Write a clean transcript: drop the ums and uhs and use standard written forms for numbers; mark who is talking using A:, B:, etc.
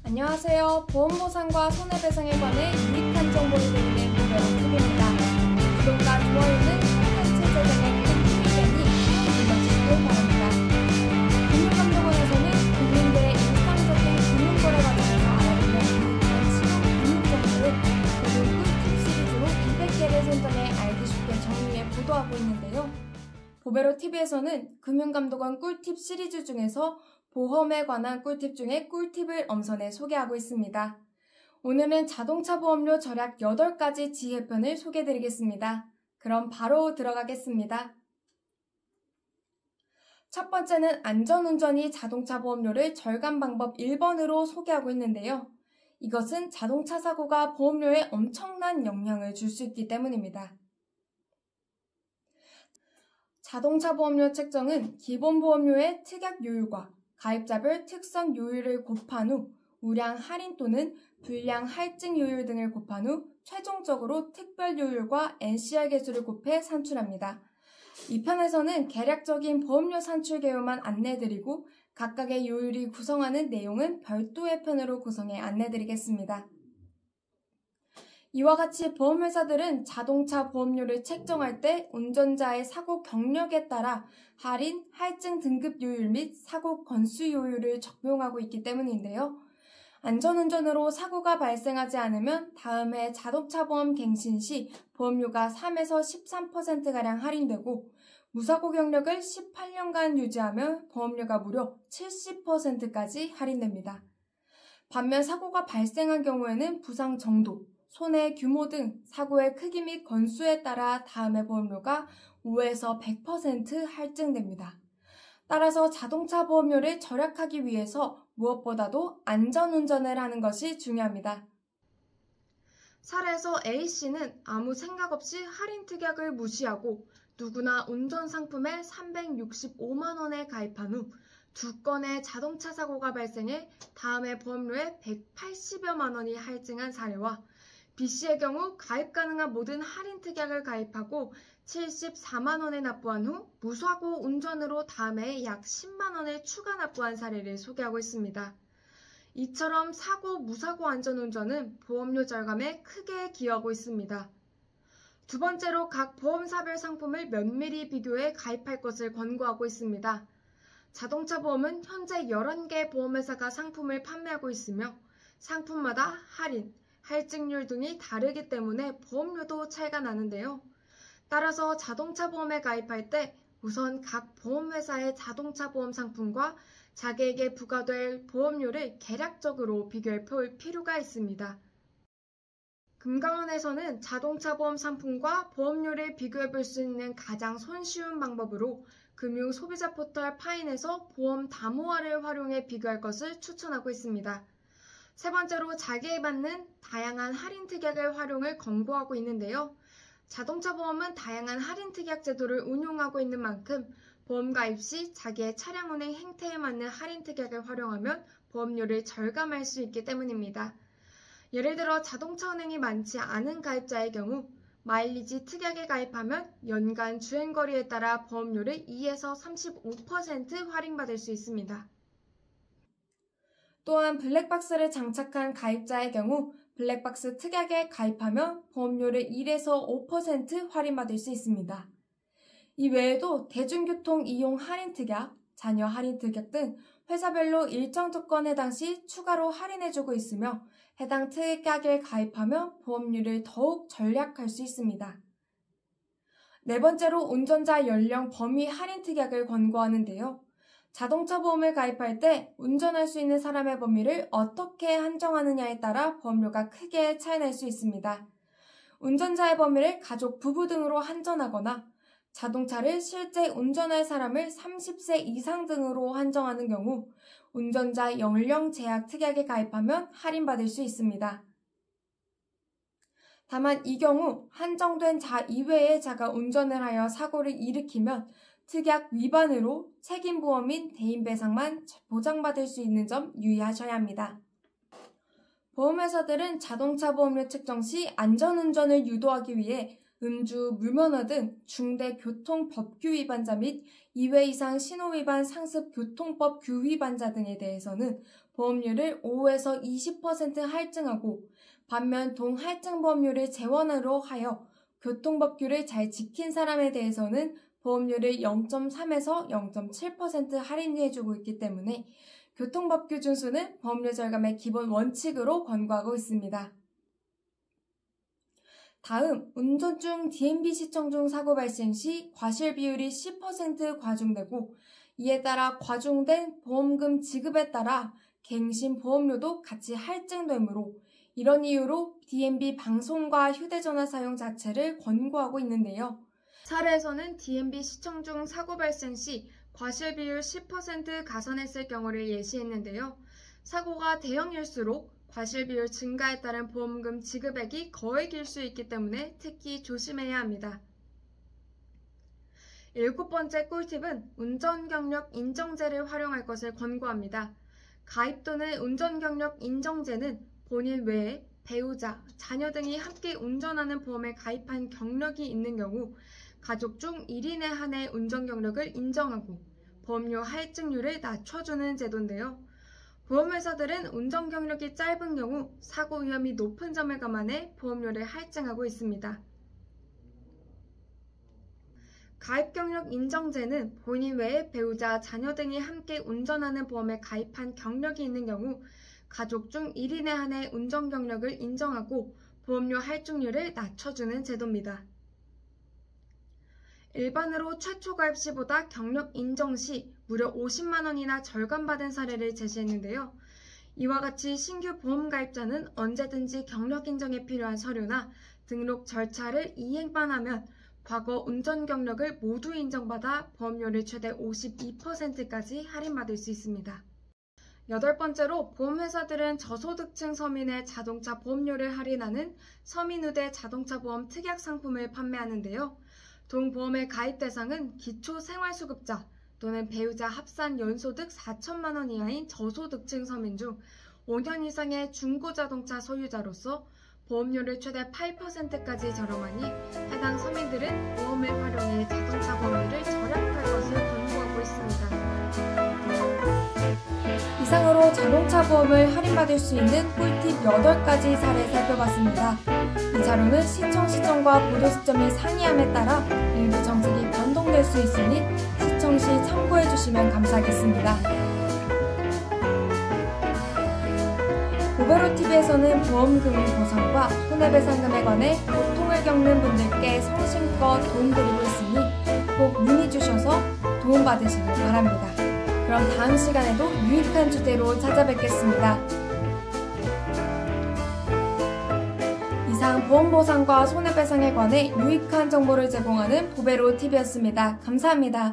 A: 안녕하세요. 보험보상과 손해배상에 관해 유익한 정보를 드리는 보배로TV입니다. 구독과 좋아요는 콘텐츠 제작에 큰 힘이 되니 꼭 눌러주시길 바랍니다. 금융감독원에서는 국민들의 일상적인 금융거래 과정에서 알아보는 유익한 실용 금융 정보를 모두 꿀팁 시리즈로 200개를 선정해 알기 쉽게 정리해 보도하고 있는데요. 보배로TV에서는 금융감독원 꿀팁 시리즈 중에서 보험에 관한 꿀팁 중에 꿀팁을 엄선해 소개하고 있습니다. 오늘은 자동차 보험료 절약 8가지 지혜편을 소개해드리겠습니다. 그럼 바로 들어가겠습니다. 첫 번째는 안전운전이 자동차 보험료를 절감 방법 1번으로 소개하고 있는데요. 이것은 자동차 사고가 보험료에 엄청난 영향을 줄 수 있기 때문입니다. 자동차 보험료 책정은 기본 보험료의 특약 요율과 가입자별 특성 요율을 곱한 후 우량 할인 또는 불량 할증 요율 등을 곱한 후 최종적으로 특별 요율과 NCR 개수를 곱해 산출합니다. 이 편에서는 개략적인 보험료 산출 개요만 안내드리고 각각의 요율이 구성하는 내용은 별도의 편으로 구성해 안내드리겠습니다. 이와 같이 보험회사들은 자동차 보험료를 책정할 때 운전자의 사고 경력에 따라 할인, 할증 등급 요율 및 사고 건수 요율을 적용하고 있기 때문인데요. 안전운전으로 사고가 발생하지 않으면 다음 해 자동차 보험 갱신 시 보험료가 3에서 13%가량 할인되고 무사고 경력을 18년간 유지하면 보험료가 무려 70%까지 할인됩니다. 반면 사고가 발생한 경우에는 부상 정도, 손해 규모 등 사고의 크기 및 건수에 따라 다음해 보험료가 5에서 100% 할증됩니다. 따라서 자동차 보험료를 절약하기 위해서 무엇보다도 안전운전을 하는 것이 중요합니다. 사례에서 A씨는 아무 생각 없이 할인 특약을 무시하고 누구나 운전 상품에 365만 원에 가입한 후 2건의 자동차 사고가 발생해 다음해 보험료에 180여만 원이 할증한 사례와 B씨의 경우 가입 가능한 모든 할인 특약을 가입하고 74만 원에 납부한 후 무사고 운전으로 다음해 약 10만 원을 추가 납부한 사례를 소개하고 있습니다. 이처럼 사고, 무사고 안전운전은 보험료 절감에 크게 기여하고 있습니다. 두 번째로 각 보험사별 상품을 면밀히 비교해 가입할 것을 권고하고 있습니다. 자동차 보험은 현재 11개 보험회사가 상품을 판매하고 있으며 상품마다 할인, 할증률 등이 다르기 때문에 보험료도 차이가 나는데요. 따라서 자동차 보험에 가입할 때 우선 각 보험회사의 자동차 보험 상품과 자기에게 부과될 보험료를 개략적으로 비교해 볼 필요가 있습니다. 금강원에서는 자동차 보험 상품과 보험료를 비교해 볼 수 있는 가장 손쉬운 방법으로 금융 소비자 포털 파인에서 보험 다모아를 활용해 비교할 것을 추천하고 있습니다. 세 번째로 자기에 맞는 다양한 할인 특약을 활용을 권고하고 있는데요. 자동차 보험은 다양한 할인 특약 제도를 운용하고 있는 만큼 보험 가입 시 자기의 차량 운행 행태에 맞는 할인 특약을 활용하면 보험료를 절감할 수 있기 때문입니다. 예를 들어 자동차 운행이 많지 않은 가입자의 경우 마일리지 특약에 가입하면 연간 주행거리에 따라 보험료를 2에서 35% 할인받을 수 있습니다. 또한 블랙박스를 장착한 가입자의 경우 블랙박스 특약에 가입하면 보험료를 1에서 5% 할인받을 수 있습니다. 이 외에도 대중교통 이용 할인 특약, 자녀 할인 특약 등 회사별로 일정 조건에 해당 시 추가로 할인해주고 있으며 해당 특약에 가입하면 보험료를 더욱 절약할 수 있습니다. 네 번째로 운전자 연령 범위 할인 특약을 권고하는데요. 자동차 보험을 가입할 때 운전할 수 있는 사람의 범위를 어떻게 한정하느냐에 따라 보험료가 크게 차이날 수 있습니다. 운전자의 범위를 가족, 부부 등으로 한정하거나 자동차를 실제 운전할 사람을 30세 이상 등으로 한정하는 경우 운전자 연령 제약 특약에 가입하면 할인받을 수 있습니다. 다만 이 경우 한정된 자 이외의 자가 운전을 하여 사고를 일으키면 특약 위반으로 책임보험인 대인배상만 보장받을 수 있는 점 유의하셔야 합니다. 보험회사들은 자동차 보험료 책정 시 안전운전을 유도하기 위해 음주, 물면허 등 중대 교통법규 위반자 및 2회 이상 신호위반 상습 교통법 규 위반자 등에 대해서는 보험료를 5에서 20% 할증하고, 반면 동할증 보험료를 재원으로 하여 교통법규를 잘 지킨 사람에 대해서는 보험료를 0.3에서 0.7% 할인해주고 있기 때문에 교통법규 준수는 보험료 절감의 기본 원칙으로 권고하고 있습니다. 다음, 운전 중 DMB 시청 중 사고 발생 시 과실 비율이 10% 과중되고, 이에 따라 과중된 보험금 지급에 따라 갱신 보험료도 같이 할증되므로, 이런 이유로 DMB 방송과 휴대전화 사용 자체를 권고하고 있는데요. 사례에서는 DMB 시청 중 사고 발생 시 과실 비율 10% 가산했을 경우를 예시했는데요. 사고가 대형일수록 과실 비율 증가에 따른 보험금 지급액이 거액일 수 있기 때문에 특히 조심해야 합니다. 7번째 꿀팁은 운전경력 인정제를 활용할 것을 권고합니다. 가입 또는 운전경력 인정제는 본인 외에 배우자, 자녀 등이 함께 운전하는 보험에 가입한 경력이 있는 경우 가족 중 1인에 한해 운전 경력을 인정하고 보험료 할증률을 낮춰주는 제도인데요. 보험회사들은 운전 경력이 짧은 경우 사고 위험이 높은 점을 감안해 보험료를 할증하고 있습니다. 가입 경력 인정제는 본인 외에 배우자, 자녀 등이 함께 운전하는 보험에 가입한 경력이 있는 경우 가족 중 1인에 한해 운전 경력을 인정하고 보험료 할증률을 낮춰주는 제도입니다. 일반으로 최초 가입 시보다 경력 인정 시 무려 50만 원이나 절감받은 사례를 제시했는데요. 이와 같이 신규 보험 가입자는 언제든지 경력 인정에 필요한 서류나 등록 절차를 이행만 하면 과거 운전 경력을 모두 인정받아 보험료를 최대 52%까지 할인받을 수 있습니다. 8번째로 보험회사들은 저소득층 서민의 자동차 보험료를 할인하는 서민우대 자동차 보험 특약 상품을 판매하는데요. 동보험의 가입 대상은 기초생활수급자 또는 배우자 합산 연소득 4천만 원 이하인 저소득층 서민 중 5년 이상의 중고자동차 소유자로서 보험료를 최대 8%까지 저렴하니 해당 서민들은 보험을 활용해 자동차 보험료를 절약할 것을 권고하고 있습니다. 이상으로 자동차 보험을 할인받을 수 있는 꿀팁 8가지 사례 살펴봤습니다. 이 자료는 시청 시점과 보도 시점이 상이함에 따라 일부 정책이 변동될 수 있으니 시청 시 참고해 주시면 감사하겠습니다. 보베로TV에서는 보험금 보상과 손해배상금에 관해 고통을 겪는 분들께 성심껏 도움드리고 있으니 꼭 문의 주셔서 도움받으시길 바랍니다. 그럼 다음 시간에도 유익한 주제로 찾아뵙겠습니다. 이상 보험보상과 손해배상에 관해 유익한 정보를 제공하는 보베로TV였습니다. 감사합니다.